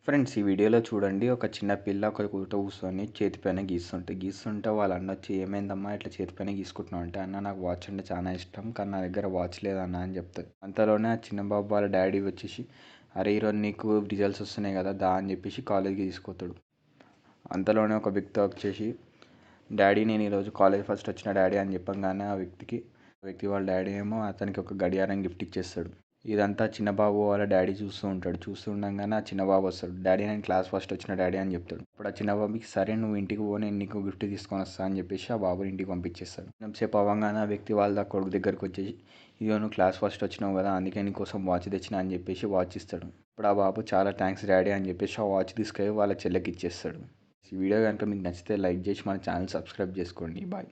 Friends ఈ వీడియోలో చూడండి ఒక చిన్న పిల్ల ఒక కూట కూర్చొని చేతి పైన గీస్తుంటే వాళ్ళ అన్న వచ్చి ఏమైందమ్మా ఇట్లా చేతి పైన గీసుకుంటున్నావు అంటే అన్న నాకు వాచ్ అంటే చాలా ఇష్టం కానీ నా దగ్గర వాచ్ లేదన్న అని చెప్తుంది. అంతలోనే ఆ చిన్న బాబు వాళ్ళ డాడీ వచ్చేసి అరే ఈరోజు నీకు రిజల్ట్స్ వస్తున్నాయి కదా దా అని చెప్పేసి కాలేజ్కి తీసుకొస్తాడు. అంతలోనే ఒక వ్యక్తి వచ్చేసి డాడీ నేను ఈరోజు కాలేజ్ ఫస్ట్ వచ్చిన డాడీ అని చెప్పగానే ఆ వ్యక్తి వాళ్ళ డాడీ ఏమో అతనికి ఒక గడియారం గిఫ్ట్ ఇచ్చేస్తాడు. ఇదంతా చిన్నబాబు వాళ్ళ డాడీ చూస్తూ ఉంటాడు. చూస్తూ ఉండగానే ఆ చిన్నబాబు వస్తాడు. డాడీ నేను క్లాస్ ఫస్ట్ వచ్చిన డాడీ అని చెప్తాడు. అప్పుడు ఆ చిన్నబాబుకి సరే నువ్వు ఇంటికి పో నేను నీకు గిఫ్ట్ తీసుకొని వస్తా అని చెప్పేసి ఆ బాబుని ఇంటికి పంపించేస్తాడు. కొంచెంసేపు అవ్వగానే ఆ వ్యక్తి వాళ్ళ కొడుకు దగ్గరికి వచ్చేసి ఇదిగో నువ్వు క్లాస్ ఫస్ట్ వచ్చినావు కదా అందుకే నీకోసం వాచ్ తెచ్చిన అని చెప్పేసి వాచ్ ఇస్తాడు. ఇప్పుడు ఆ బాబు చాలా థ్యాంక్స్ డాడీ అని చెప్పేసి ఆ వాచ్ తీసుకెళ్ళి వాళ్ళ చెల్లెకి ఇచ్చేస్తాడు. ఈ వీడియో కనుక మీకు నచ్చితే లైక్ చేసి మన ఛానల్ సబ్స్క్రైబ్ చేసుకోండి. బాయ్.